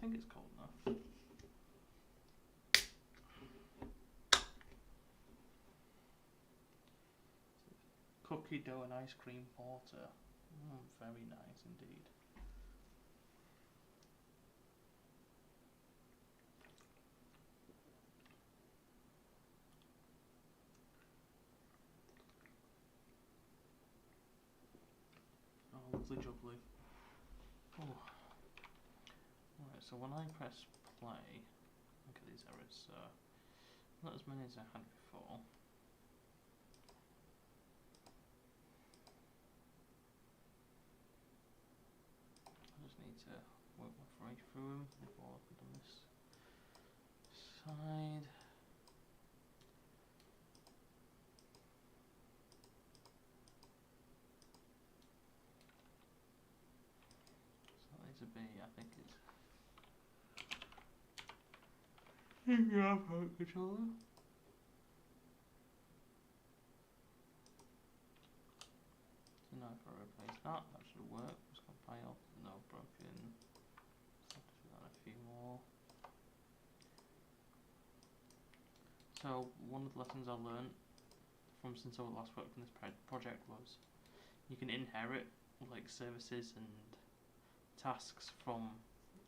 think it's cold enough. Cookie dough and ice cream porter. Very nice indeed. Oh, lovely jubbly. Oh. Right, so when I press play, look at these errors. Not as many as I had before. I just need to work my way through them before I put on this side. So that needs to be, I think it's remote controller. So now if I replace that, that should work. Just compile, no broken. So I'll do that a few more. So one of the lessons I learned from since I last worked on this project was you can inherit like services and tasks from,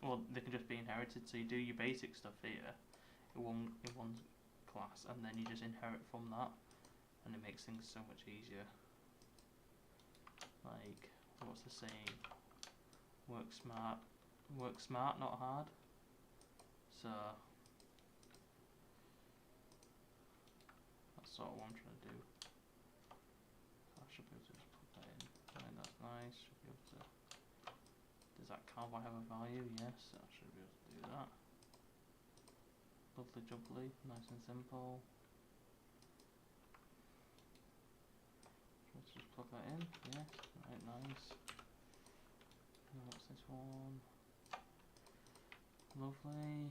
well, they can just be inherited. So you do your basic stuff here in one class, and then you just inherit from that, and it makes things so much easier. Like, what's the saying? Work smart, not hard. So that's sort of what I'm trying to do. So I should be able to just put that in. And that's nice. Should be able to. Does that cowboy have a value? Yes, I should be able to do that. Lovely jubbly, nice and simple. Let's just plug that in. Yes, right, nice. And what's this one? Lovely.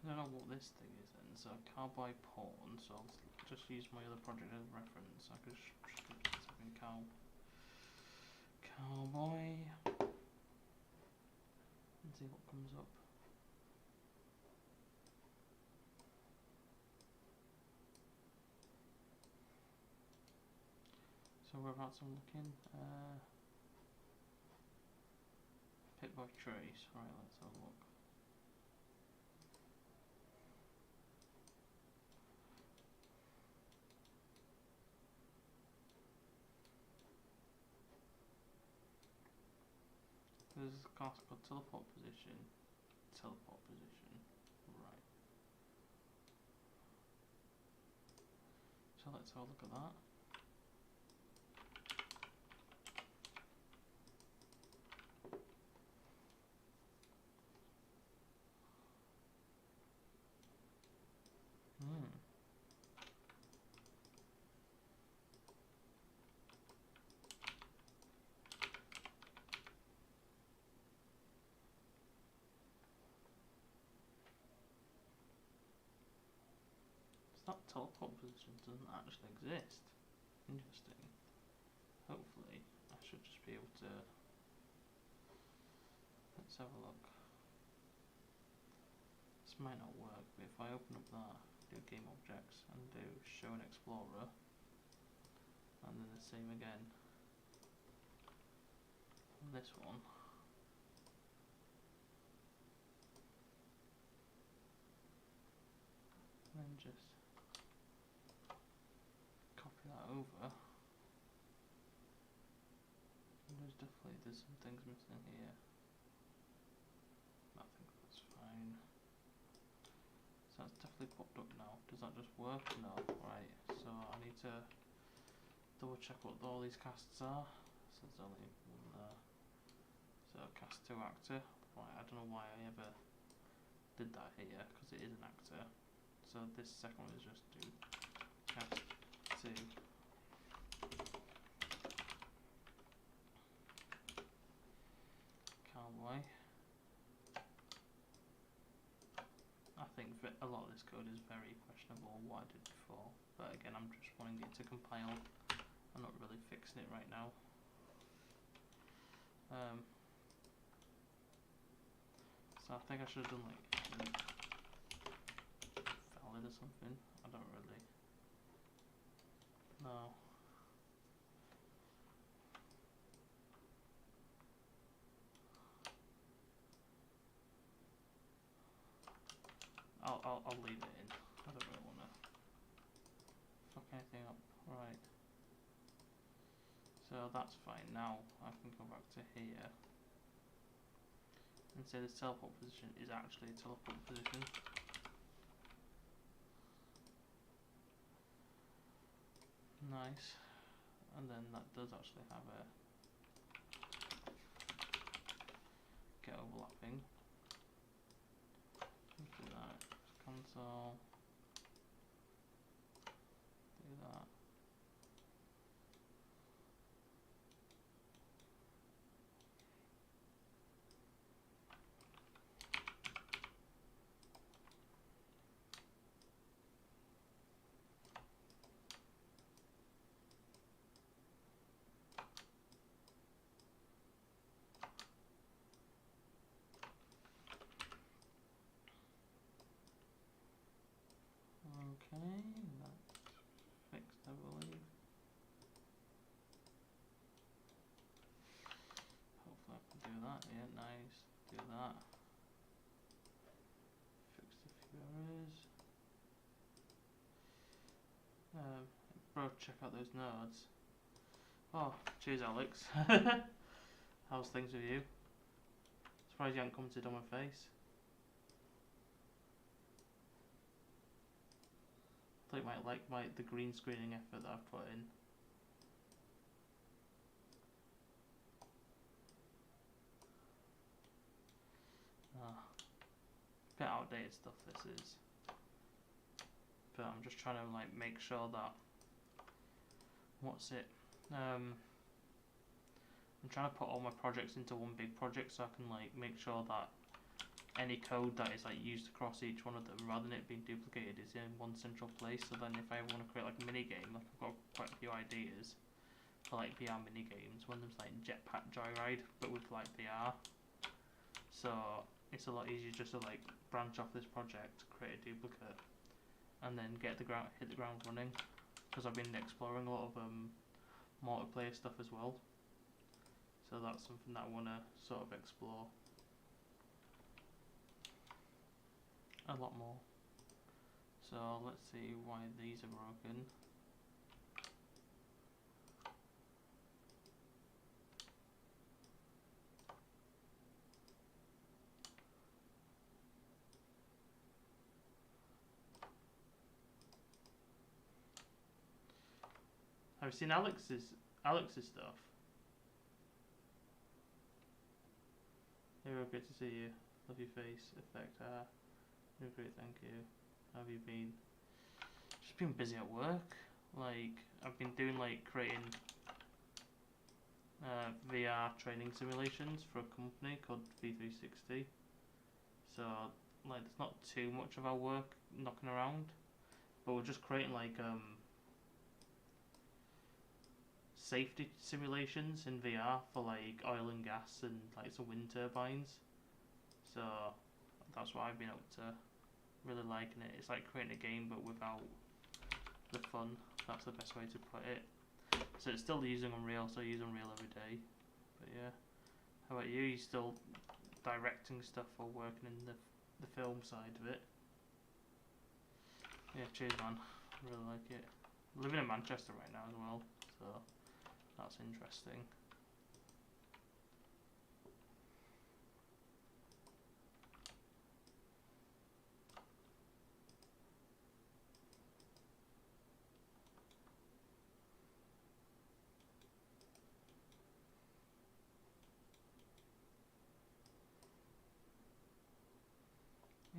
I don't know what this thing is then. So cowboy pawn. So I'll just use my other project as reference. I could type cowboy and see what comes up. So whereabouts I'm looking. Pick by trace. Right, let's have a look. There's a class called teleport position. Teleport position. Right. So let's have a look at that. That teleport position doesn't actually exist. Interesting. Hopefully, I should just be able to. Let's have a look. This might not work, but if I open up that, do game objects, and do show an explorer, and then the same again on this one. And then just copy that over. And there's some things missing here. I think that's fine. So that's definitely popped up now. Does that just work? No. Right. So I need to double check what all these casts are. So there's only one So cast to actor. Right, I don't know why I ever did that here, because it is an actor. So this second one is just do cast to cowboy. I think that a lot of this code is very questionable, what I did before, but again I'm just wanting it to compile. I'm not really fixing it right now. So I think I should have done like valid or something. I don't really know. I'll leave it in. I don't really wanna fuck anything up. Right. So that's fine. Now I can go back to here and say this teleport position is actually a teleport position. Nice. And then that does actually have a get overlapping. Do that. Console. Do that. Okay, that's fixed, I believe. Hopefully I can do that. Yeah, nice. Do that. Fix a few errors. Bro, check out those nodes. Oh, cheers, Alex. How's things with you? Surprised you haven't commented on my face. I thought you might like the green screening effort that I've put in. Bit outdated stuff this is, but I'm just trying to like make sure that I'm trying to put all my projects into one big project so I can like make sure that any code that is like used across each one of them, rather than it being duplicated, is in one central place. So then if I want to create like a mini game, like I've got quite a few ideas for like VR mini games. One of them's like Jetpack Joyride, but with like VR. So it's a lot easier just to like branch off this project, create a duplicate, and then hit the ground running. Because I've been exploring a lot of multiplayer stuff as well. So that's something that I want to sort of explore a lot more. So let's see why these are broken. Have you seen Alex's stuff? Hey, great to see you. Love your face effect. You're great, thank you. How have you been? Just been busy at work. Like I've been doing like creating VR training simulations for a company called V360. So like there's not too much of our work knocking around, but we're just creating like safety simulations in VR for like oil and gas and like some wind turbines. So that's what I've been able to really liking it. It's like creating a game but without the fun. That's the best way to put it. So it's still using Unreal, so I use Unreal every day. But yeah, how about you? You still directing stuff or working in the film side of it? Yeah, cheers man. I really like it. I'm living in Manchester right now as well, so that's interesting.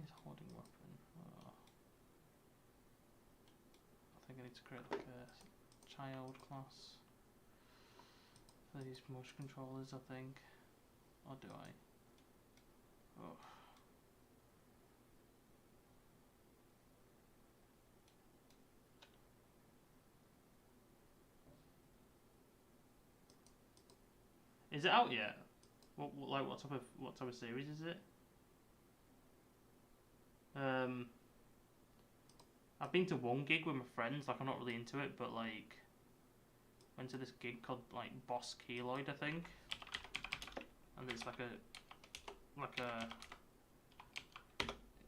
Is hoarding weapon. Oh. I think I need to create like a child class for these motion controllers, I think. Or do I? Oh. Is it out yet? What type of series is it? I've been to one gig with my friends. Like I'm not really into it, but like went to this gig called like Boss Keloid, I think, and it's like a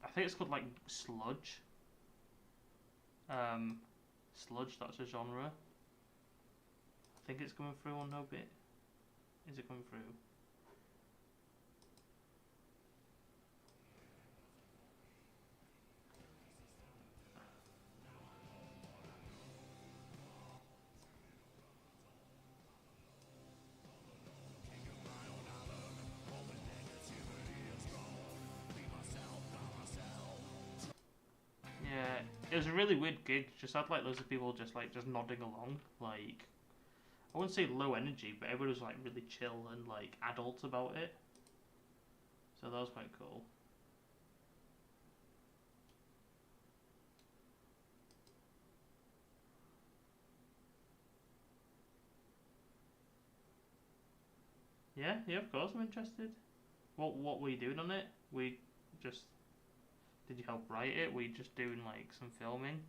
I think it's called like sludge. Sludge. That's a genre. I think it's coming through on no bit. Is it coming through? Yeah, it was a really weird gig. Just had like loads of people just nodding along. Like I wouldn't say low energy, but everybody was like really chill and like adult about it. So that was quite cool. Yeah, yeah, of course I'm interested. What were you doing on it? We just Did you help write it? Were you just doing like some filming?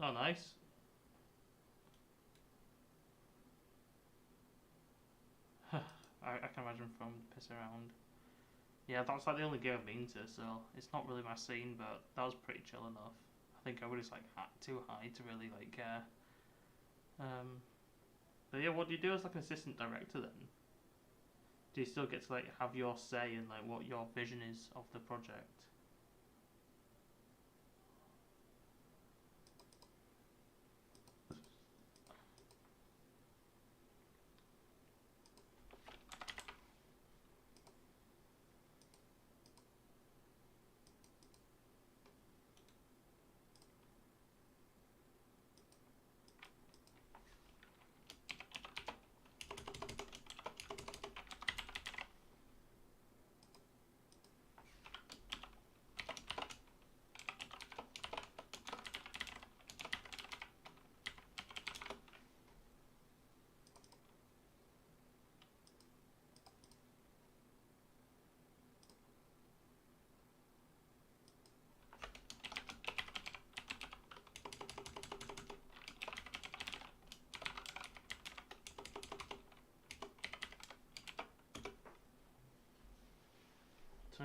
Oh, nice. I can imagine from piss around. Yeah, that's like the only game I've been to, so it's not really my scene, but that was pretty chill enough. I think I was like too high to really like care. But yeah, what do you do as like an assistant director then? Do you still get to like have your say in like what your vision is of the project?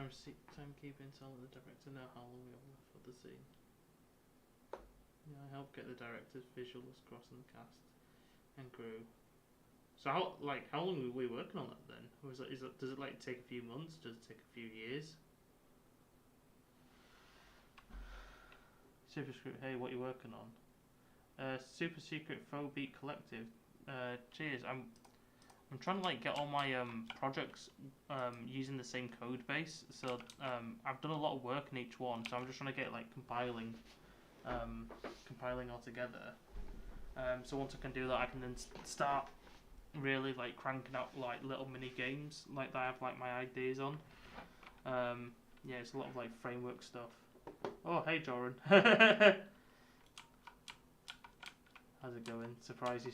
Timekeeping, tell the director know how long we have left for the scene. Yeah, I help get the director's visuals across in the cast and crew. So how long were we working on that then? Or does it like take a few months? Does it take a few years? Superscript, hey, what you working on? Super secret Phobeat Collective. Cheers. I'm trying to like get all my projects using the same code base. So I've done a lot of work in each one. So I'm just trying to get like compiling all together. So once I can do that, I can then start really like cranking out like little mini games like that I have like my ideas on. Yeah, it's a lot of like framework stuff. Oh, hey Joran. How's it going? Surprised you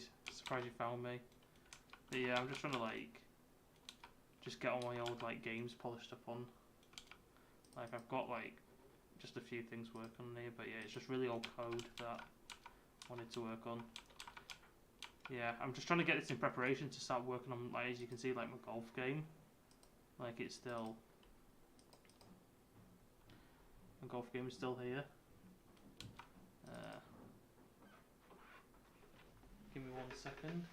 found me. But yeah, I'm just trying to like just get all my old like games polished up on. Like I've got like just a few things working on here, but yeah, it's just really old code that I wanted to work on. Yeah, I'm just trying to get this in preparation to start working on, like, as you can see, like my golf game. Like it's still, my golf game is still here. Give me 1 second.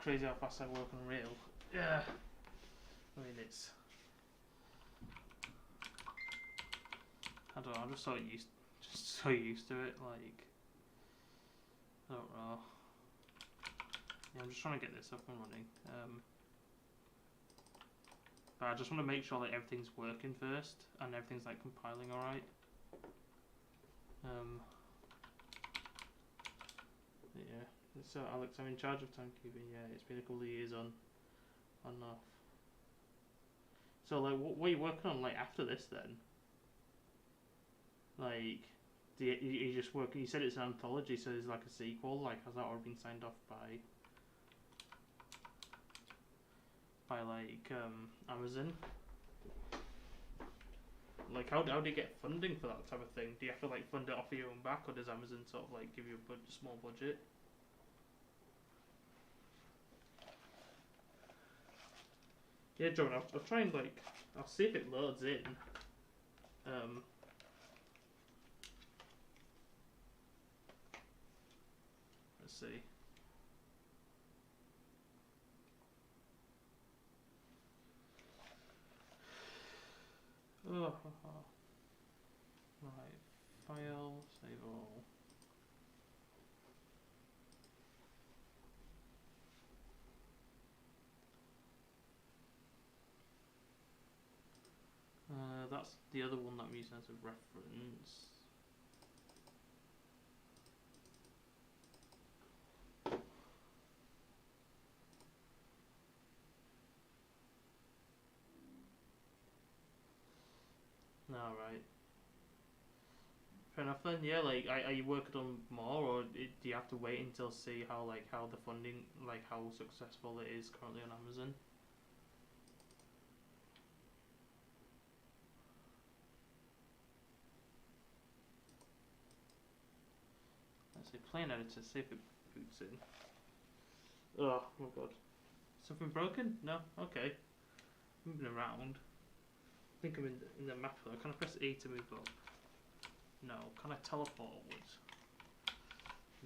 crazy how fast I work on Real. Yeah. I mean, it's... I don't know, I'm just so used to it, like... I don't know. Yeah, I'm just trying to get this up and running. But I just want to make sure that everything's working first, and everything's like compiling alright. Yeah. So Alex, I'm in charge of timekeeping. Yeah, it's been a couple of years on and off. So like, what are you working on like after this then? Like, you just working? You said it's an anthology, so there's like a sequel. Like, has that already been signed off by like Amazon? Like, how do you get funding for that type of thing? Do you have to like fund it off your own back, or does Amazon sort of like give you a small budget? Yeah, John, I'll try and like, I'll see if it loads in. Let's see. Oh, right, file, save all. That's the other one that I'm using as a reference. Alright. Fair enough then, yeah, like, are you working on more, or do you have to wait until see how the funding, like, how successful it is currently on Amazon? Let's see, plain editor, see if it boots in. Oh my god. Something broken? No? Okay. Moving around. I think I'm in the map though. Can I press E to move up? No. Can I teleport upwards?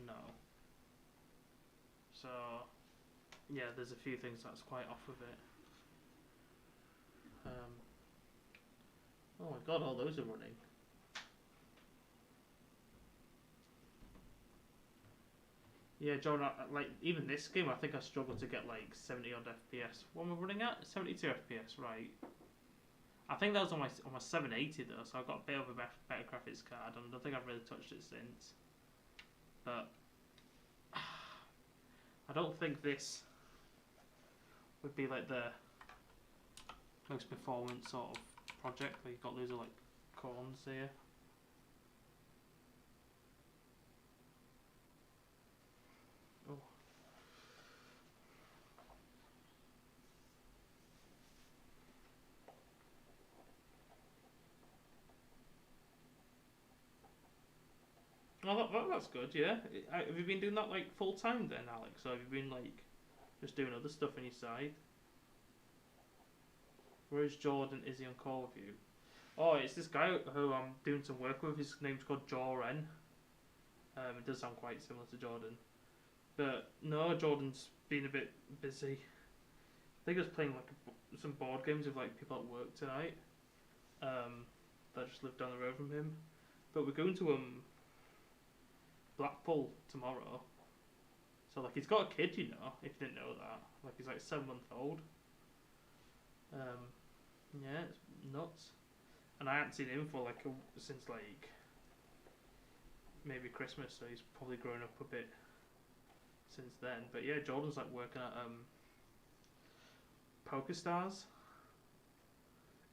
No. So, yeah, there's a few things that's quite off of it. Oh my god, all those are running. Yeah, John, like, even this game, I think I struggled to get like 70 odd FPS. What am I running at? 72 FPS, right. I think that was on my 780 though, so I've got a bit of a better graphics card, and I don't think I've really touched it since. But I don't think this would be like the most performance sort of project. Like, you've got loads of like corns here. Oh. Oh, that's good, yeah. Have you been doing that like full time then, Alex? Or have you been like just doing other stuff on your side? Where is Jordan? Is he on call with you? Oh, it's this guy who I'm doing some work with. His name's called Joren. It does sound quite similar to Jordan. But no, Jordan's been a bit busy. I think I was playing like some board games with like people at work tonight. That just live down the road from him. But we're going to Blackpool tomorrow. So like, he's got a kid, you know, if you didn't know that. Like, he's like 7-month-old. Yeah, it's nuts. And I haven't seen him for like since like maybe Christmas, so he's probably grown up a bit since then. But yeah, Jordan's like working at PokerStars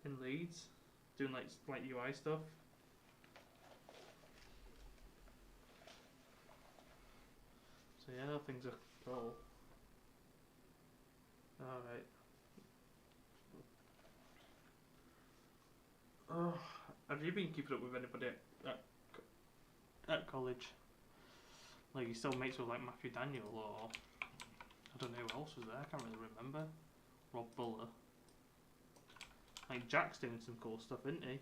in Leeds, doing like UI stuff. So yeah, things are cool. Alright. Oh, have you been keeping up with anybody at college? Like, you still mates with like Matthew Daniel, or I don't know who else was there. I can't really remember. Rob Buller. Like, Jack's doing some cool stuff, isn't he?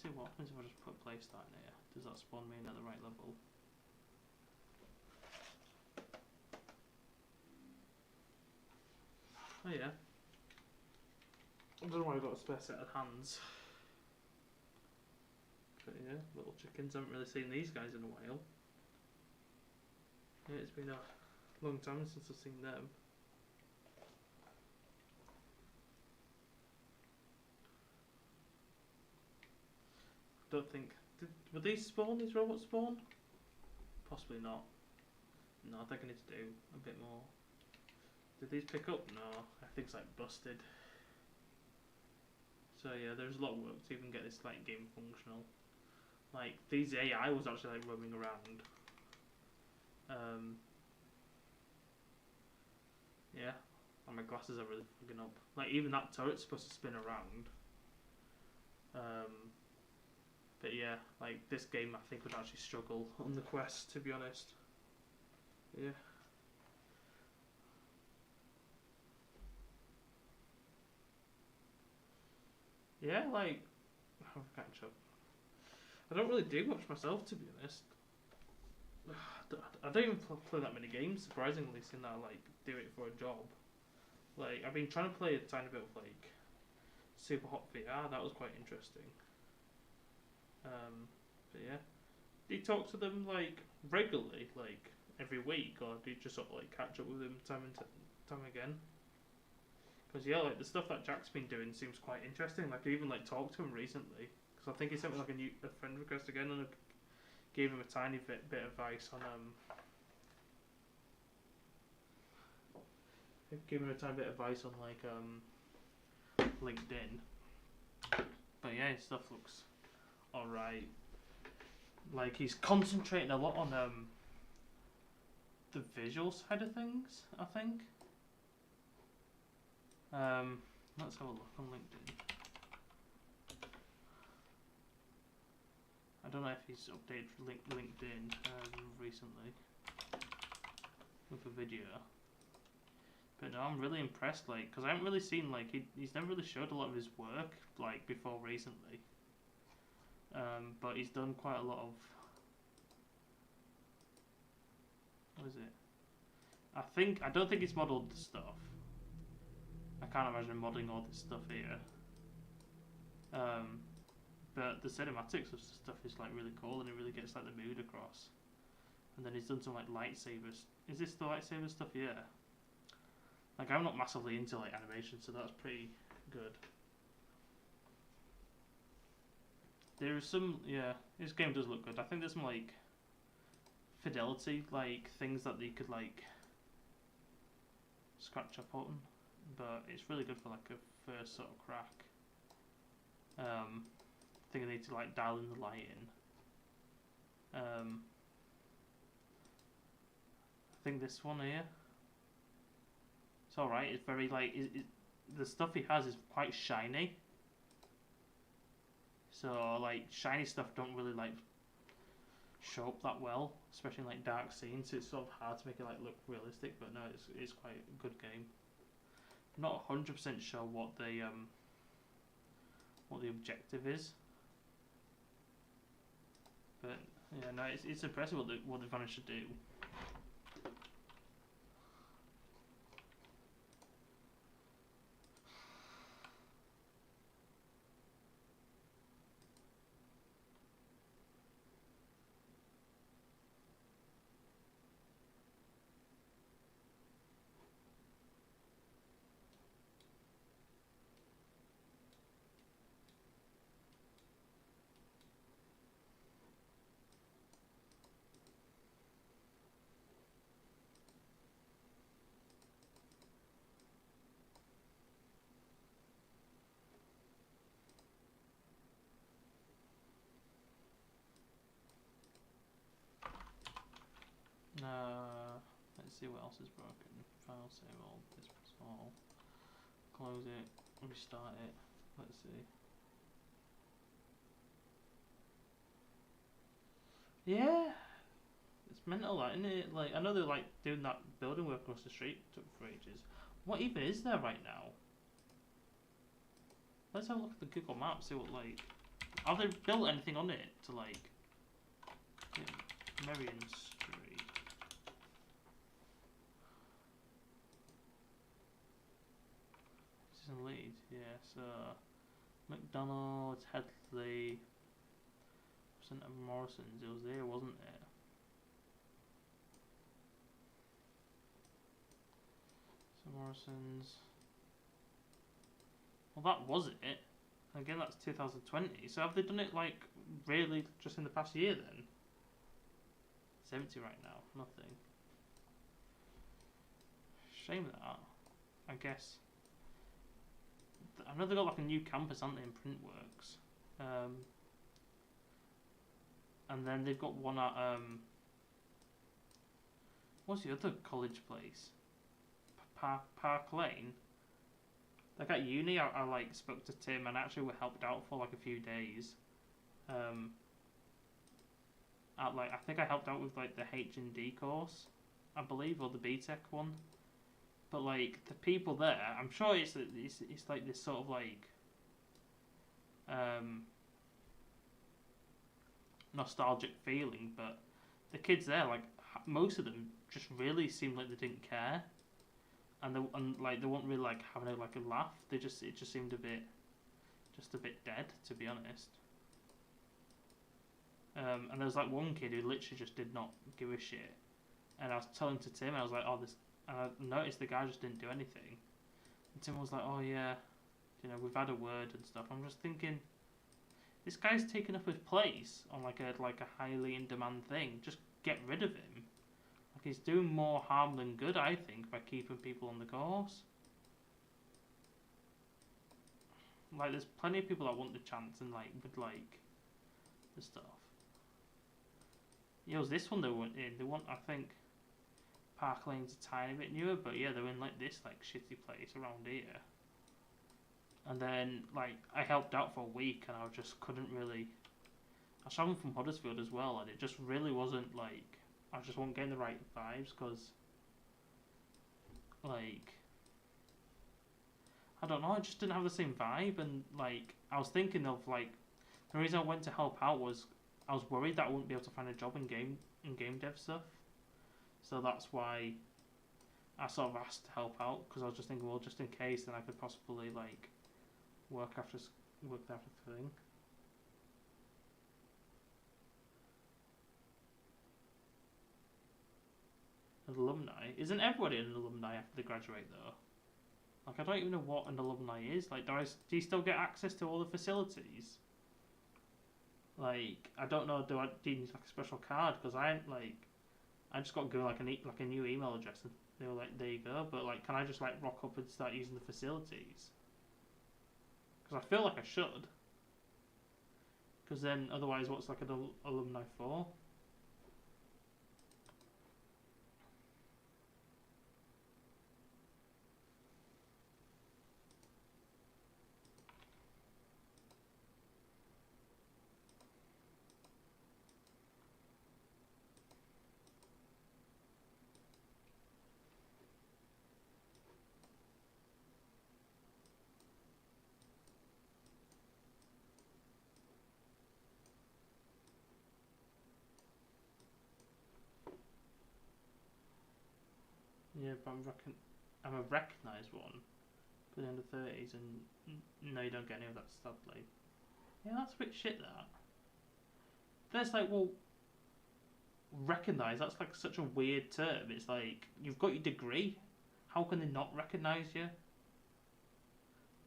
let's see what happens if I just put play start in here. Does that spawn me in at the right level? Oh yeah. I don't know why I've got a spare set of hands. But yeah, little chickens. I haven't really seen these guys in a while. Yeah, it's been a long time since I've seen them. Don't think... Were these spawn? These robots spawn? Possibly not. No, I think I need to do a bit more. Did these pick up? No, everything's like busted. So yeah, there's a lot of work to even get this like game functional. Like these AI was actually like roaming around. Yeah, and my glasses are really fucking up. Like even that turret's supposed to spin around. But yeah, like this game I think would actually struggle on the Quest, to be honest. Yeah. Yeah, like I'll catch up. I don't really do much myself, to be honest. I don't even play that many games, surprisingly, seeing that I like do it for a job. Like I've been trying to play a tiny bit of like Super Hot VR. That was quite interesting. But yeah, do you talk to them like regularly, like every week, or do you just sort of like catch up with them time and time again? Because yeah, like the stuff that Jack's been doing seems quite interesting. Like I even like talked to him recently because I think he sent me like a friend request again, and I gave him a tiny bit of advice on gave him a tiny bit of advice on like LinkedIn. But yeah, his stuff looks alright. Like he's concentrating a lot on the visual side of things, I think. Let's have a look on LinkedIn. I don't know if he's updated LinkedIn recently with a video. But no, I'm really impressed, like, because I haven't really seen, like, he's never really showed a lot of his work, like, before recently. But he's done quite a lot of, what is it? I don't think he's modelled the stuff. I can't imagine modding all this stuff here. But the cinematics of stuff is, like, really cool, and it really gets, like, the mood across. And then he's done some, like, lightsabers. Is this the lightsaber stuff? Yeah. Like, I'm not massively into like animation, so that's pretty good. There is some, yeah, this game does look good. I think there's some like fidelity, like things that they could like scratch up on, but it's really good for like a first sort of crack. I think I need to like dial in the lighting. I think this one here. It's alright, it's very like, the stuff he has is quite shiny. So like, shiny stuff don't really like show up that well, especially in like dark scenes, so it's sort of hard to make it like look realistic, but no, it's quite a good game. I'm not 100% sure what the objective is. But yeah, no, it's impressive what they've managed to do. Let's see what else is broken. File save all, dismiss all, close it, restart it. Let's see. Yeah, it's mental, that, isn't it? Like, I know they're like doing that building work across the street took for ages. What even is there right now? Let's have a look at the Google Maps, see what like Have they built anything on it to like... Merrion Street. This is in Leeds, yeah, so... McDonald's, Headley... St Morrison's, it was there, wasn't it? St Morrison's... Well, that was it. Again, that's 2020. So have they done it, like, really just in the past year, then? It's empty right now. Nothing. Shame that. I guess. I know they got, like, a new campus, aren't they, in Printworks. And then they've got one at, what's the other college place? Park Lane? Like at uni, I like spoke to Tim and actually we helped out for like a few days. At like I think I helped out with like the H&D course, I believe, or the BTEC one. But like the people there, I'm sure it's like this sort of like nostalgic feeling. But the kids there, like most of them, just really seemed like they didn't care. And like they weren't really like having a laugh. It just seemed a bit dead, to be honest. And there was like one kid who literally just did not give a shit. And I was telling to Tim, I was like, oh this, and I noticed the guy just didn't do anything. And Tim was like, oh yeah, you know, we've had a word and stuff. I'm just thinking, this guy's taking up his place on like a highly in demand thing. Just get rid of him. Like he's doing more harm than good, I think, by keeping people on the course. Like, there's plenty of people that want the chance and like would like the stuff. Yeah, it was this one they went in. They want, I think, Park Lane's a tiny bit newer, but yeah, they're in like this like shitty place around here. And then like I helped out for a week, and I just couldn't really. I was traveling from Huddersfield as well, and it just really wasn't like. I just wasn't getting the right vibes because, like, I don't know, I just didn't have the same vibe. And like, I was thinking of like, the reason I went to help out was I was worried that I wouldn't be able to find a job in game dev stuff. So that's why I sort of asked to help out, because I was just thinking, well, just in case, then I could possibly like work after the thing. Alumni? Isn't everybody an alumni after they graduate though? Like I don't even know what an alumni is. Like do you still get access to all the facilities? Like I don't know. Do you need like a special card? Because I just got given like a new email address and they were like, there you go. But like, can I just like rock up and start using the facilities? Because I feel like I should. Because then otherwise, what's like an alumni for? Yeah, but I'm a recognised one for the under 30s, and no, you don't get any of that sadly. Yeah, that's a bit shit. That. There's like, well, recognised. That's like such a weird term. It's like you've got your degree. How can they not recognise you?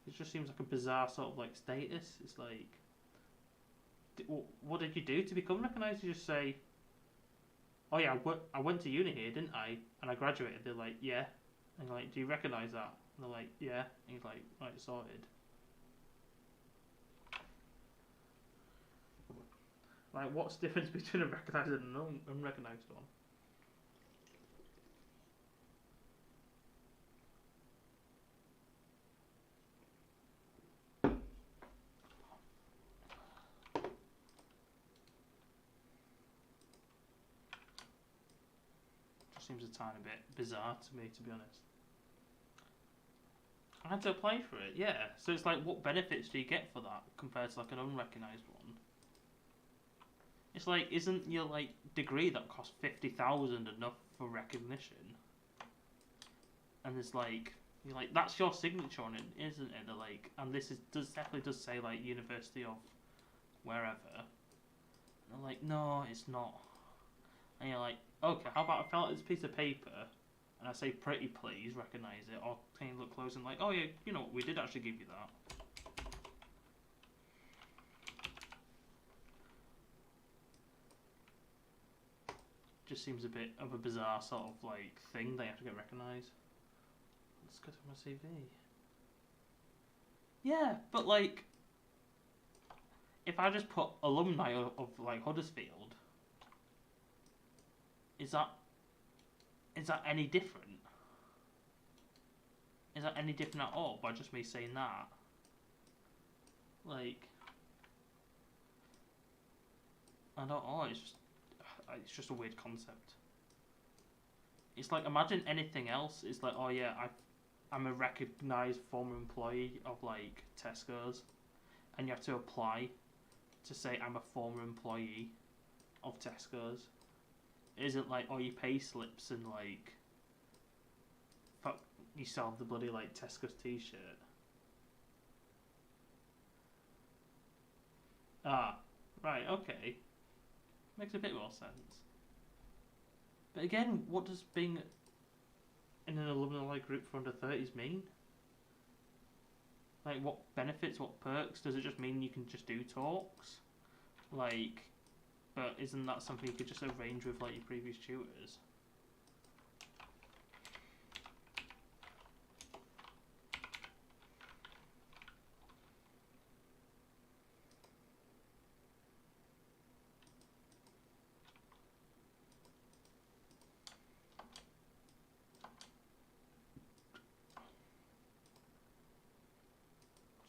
It just seems like a bizarre sort of like status. It's like, what did you do to become recognised? You just say, oh yeah, I went to uni here, didn't I? And I graduated. They're like, yeah. And you're like, do you recognise that? And they're like, yeah. And he's like, right, sorted. Like, what's the difference between a recognised and an unrecognised one? Just seems a tiny bit bizarre to me, to be honest. I had to apply for it, yeah. So it's like, what benefits do you get for that compared to like an unrecognised one? It's like, isn't your like degree that cost 50,000 enough for recognition? And it's like, you're like, that's your signature on it, isn't it? They're like, and this is definitely does say like University of wherever. And I'm like, no, it's not. And you're like, okay, how about I fill out this piece of paper and I say, pretty please recognise it, or can you look close and like, oh yeah, you know, we did actually give you that. Just seems a bit of a bizarre sort of like thing they have to get recognised. Let's go to my CV. Yeah, but like, if I just put alumni of like Huddersfield, is that any different? Is that any different at all by just me saying that? Like, I don't know. It's just a weird concept. It's like, imagine anything else. It's like, oh yeah, I'm a recognised former employee of like Tesco's, and you have to apply to say I'm a former employee of Tesco's. It isn't like, oh, you pay slips and like, fuck, you sell the bloody like Tesco's t-shirt. Ah, right, okay. Makes a bit more sense. But again, what does being in an alumni group for under 30s mean? Like, what benefits, what perks? Does it just mean you can just do talks? Like, but isn't that something you could just arrange with like your previous tutors?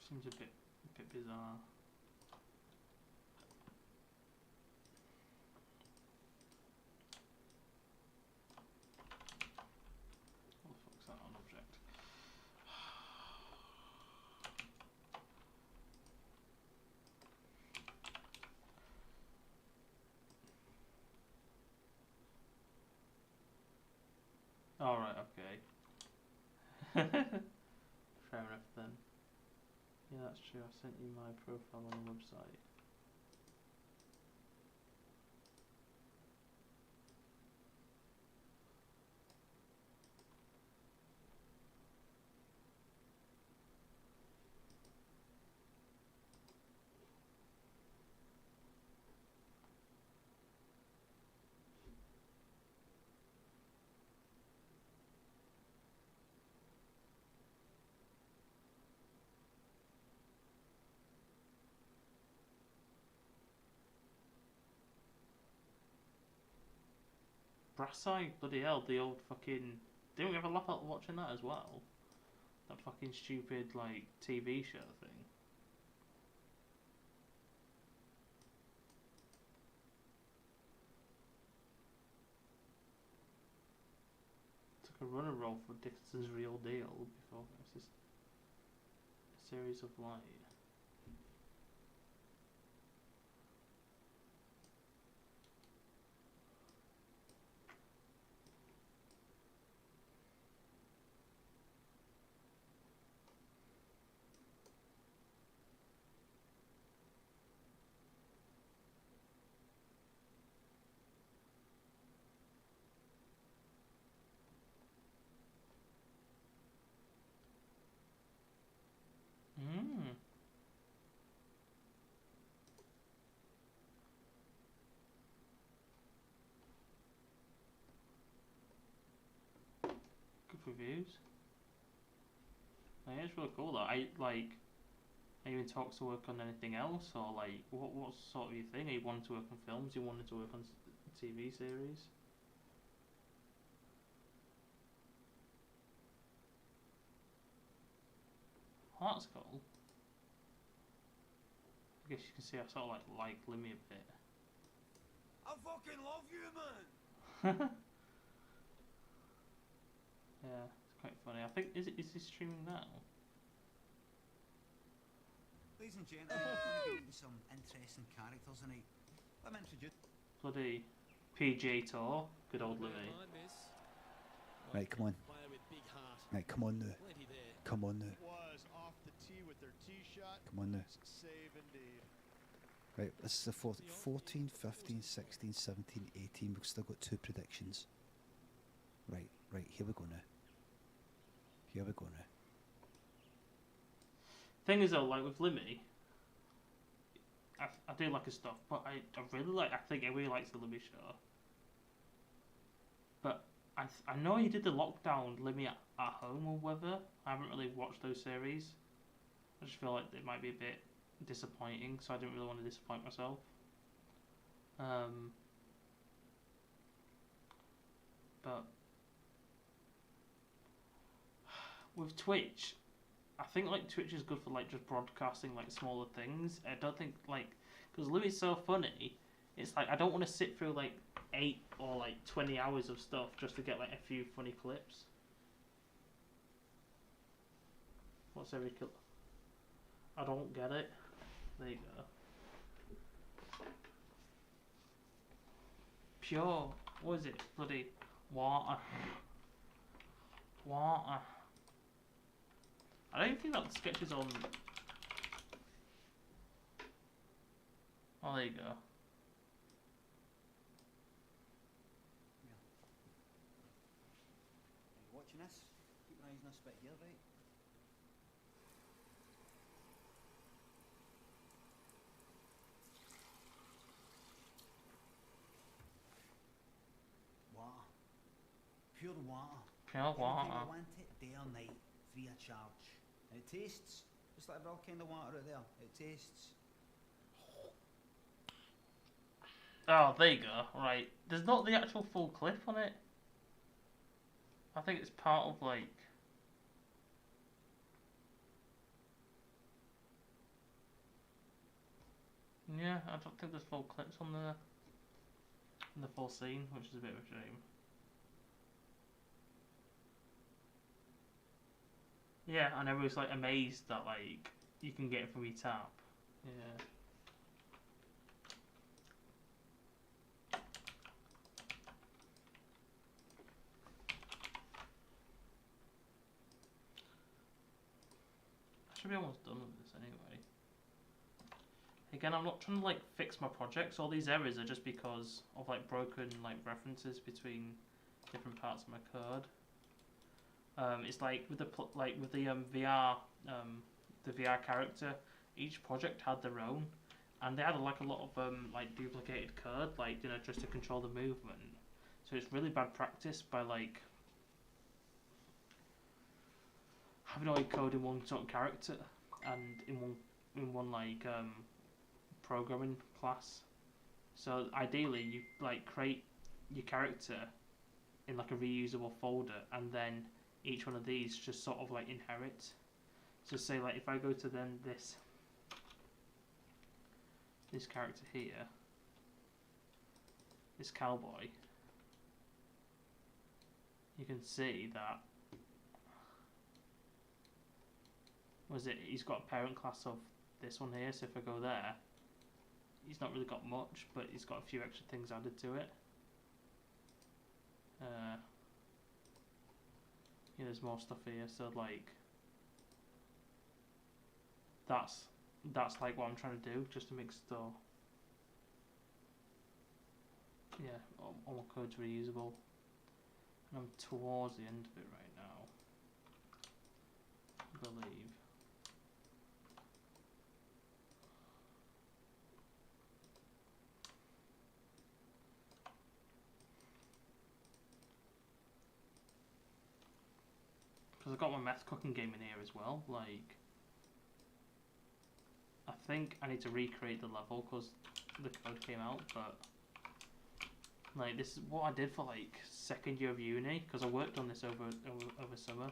Seems a bit bizarre. What the fuck's that on object? Alright, okay. Fair enough then. Yeah, that's true. I sent you my profile on the website. Brass Eye, bloody hell, the old fucking... Didn't we have a laugh at watching that as well? That fucking stupid, like, TV show thing. Took a runner roll for Dixon's Real Deal before it was just a series of light. Mmm. Good reviews. Like, it's really cool though. Are you in talks to work on anything else, or like, what's sort of your thing? Are you wanting to work on films? You wanted to work on TV series? Oh, that's cool. I guess you can see I sort of like Limmy a bit. I fucking love you, man. Yeah, it's quite funny. I think is he streaming now? Ladies and gentlemen, we're going to get into some interesting characters tonight. Let me introduce. Bloody PG Tour. Good old Louis. Right, come on. Right, come on now. Come on now. Come on now. Right, this is the 14, 15, 16, 17, 18. We've still got 2 predictions. Right, here we go now. Here we go now. Thing is though, like with Limmy, I do like his stuff, but I think everybody likes the Limmy show. But I know he did the lockdown Limmy at home or whatever. I haven't really watched those series. I just feel like it might be a bit disappointing, so I didn't really want to disappoint myself. But with Twitch, I think like Twitch is good for like just broadcasting like smaller things. I don't think like, because Louis is so funny, it's like I don't want to sit through like 8 or like 20 hours of stuff just to get like a few funny clips. What's every kill? I don't get it. There you go. Pure. What is it? Bloody water. Water. I don't even think that sketch is on. Oh, there you go. Are you watching this? Keep your eyes on this bit here, right? Water. Pure water. Pure Anything water. you want it, day or night, free of charge. And it tastes just like all kind of water out there. It tastes. Oh, there you go. Right. There's not the actual full clip on it. I think it's part of like. Yeah, I don't think there's full clips on the full scene, which is a bit of a shame. Yeah, and everyone's like amazed that like you can get it from your tap. Yeah. I should be almost done with this anyway. Again, I'm not trying to like fix my projects. All these errors are just because of like broken like references between different parts of my code. It's like with the VR the VR character. Each project had their own, and they had like a lot of like duplicated code, like just to control the movement. So it's really bad practice by like having all your code in one sort of character and in one like programming class. So ideally, you like create your character in like a reusable folder, and then each one of these just sort of like inherits. So say like if I go to then this character here, this cowboy, you can see that he's got a parent class of this one here. So if I go there, he's not really got much, but he's got a few extra things added to it. Yeah, there's more stuff here. So like that's like what I'm trying to do, just to make stuff. Yeah, all my code's reusable, and I'm towards the end of it right now, I believe. Because I've got my meth cooking game in here as well. Like, I think I need to recreate the level because the code came out, but like this is what I did for like second year of uni, because I worked on this over summer.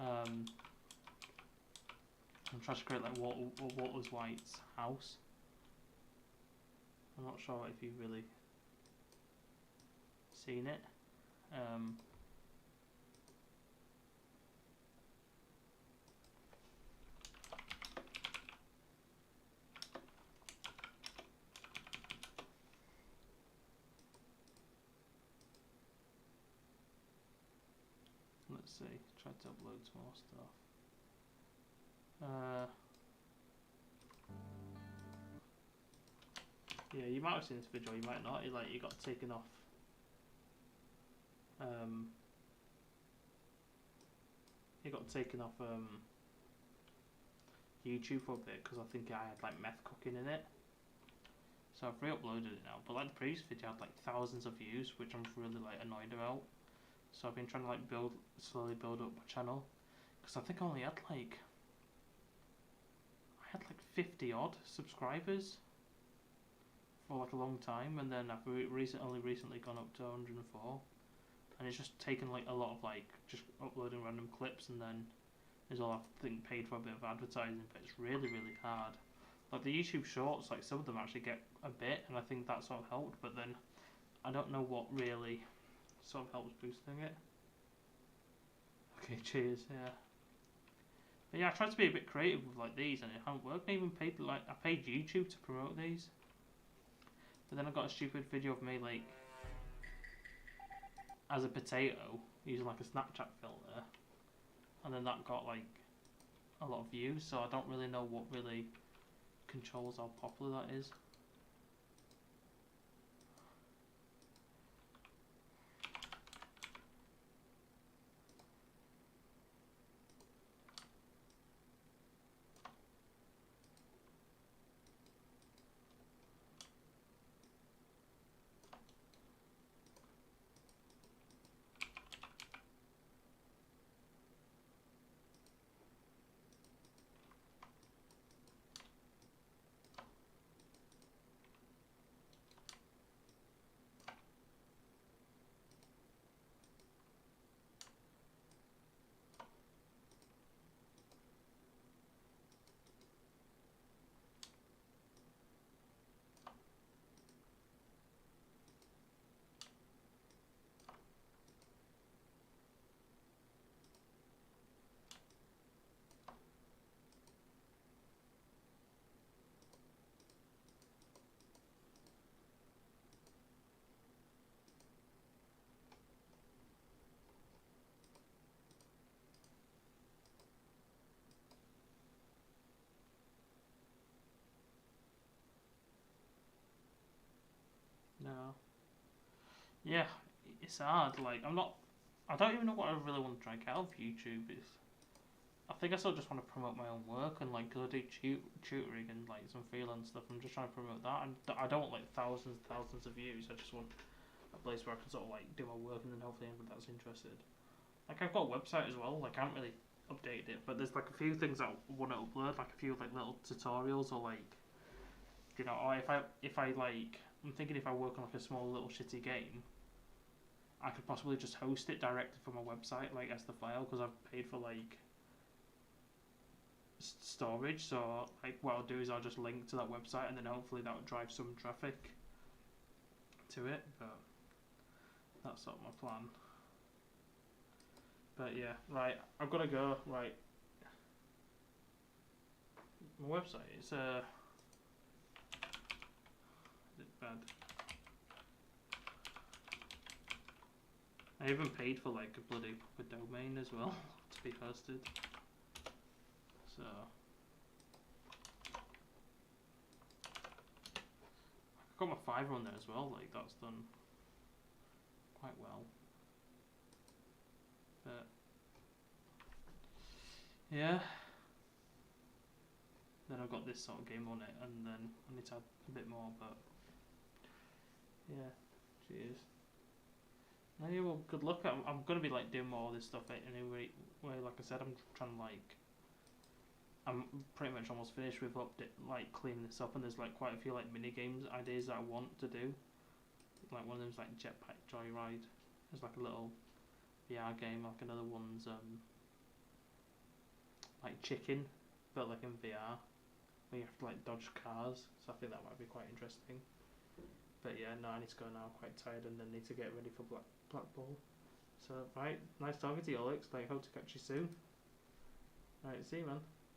I'm trying to create like Walter White's house. I'm not sure if you've really seen it. see. Try to upload some more stuff. Yeah, you might have seen this video, you might not. It got taken off. It got taken off YouTube for a bit because I think I had like meth cooking in it. So I've re-uploaded it now. But like the previous video had like thousands of views, which I'm really like annoyed about. So I've been trying to like slowly build up my channel, because I think I had like 50 odd subscribers for like a long time, and then I've recently gone up to 104, and it's just taken like a lot of like just uploading random clips, and then is all I've paid for a bit of advertising, but it's really hard. Like the YouTube shorts, like some of them actually get a bit, and I think that sort of helped, but then I don't know what really sort of helps boosting it. Okay, cheers, yeah. But yeah, I tried to be a bit creative with like these, and it hasn't worked. I even paid I paid YouTube to promote these, but then I got a stupid video of me like as a potato using like a Snapchat filter, and then that got like a lot of views. So I don't really know what really controls how popular that is. No. Yeah, it's hard. Like I don't even know what I really want to try out of YouTube. I think I still just want to promote my own work, and like, cause I do tutoring and like some freelance stuff. I'm just trying to promote that, and I don't want like thousands of views. I just want a place where I can sort of like do my work, and then hopefully anyone that's interested. Like I've got a website as well. Like I haven't really updated it, but there's like a few things I want to upload, like a few like little tutorials, or like, you know, or if I like, I'm thinking if I work on like a small little shitty game, I could possibly just host it directly from my website, like as the file, because I've paid for like storage. So like what I'll do is I'll just link to that website, and then hopefully that will drive some traffic to it. But that's sort of my plan. But yeah, right, I've got to go. Right, my website is bad. I even paid for like a bloody proper domain as well to be hosted. So I got my Fiverr on there as well. Like that's done quite well. But yeah, then I've got this sort of game on it, and then I need to add a bit more. But yeah, cheers. Yeah, well, good luck. I'm gonna be like doing more of this stuff anyway. Like I said, I'm trying to like, I'm pretty much almost finished with like cleaning this up, and there's like quite a few like mini games ideas that I want to do. Like one of them's like Jetpack Joyride. There's like a little VR game. Like another one's like Chicken, but like in VR, where you have to like dodge cars. So I think that might be quite interesting. But yeah, no, I need to go now. I'm quite tired, and then need to get ready for Black Ball. So right, nice talking to you, Alex. Like, hope to catch you soon. Alright, see you, man.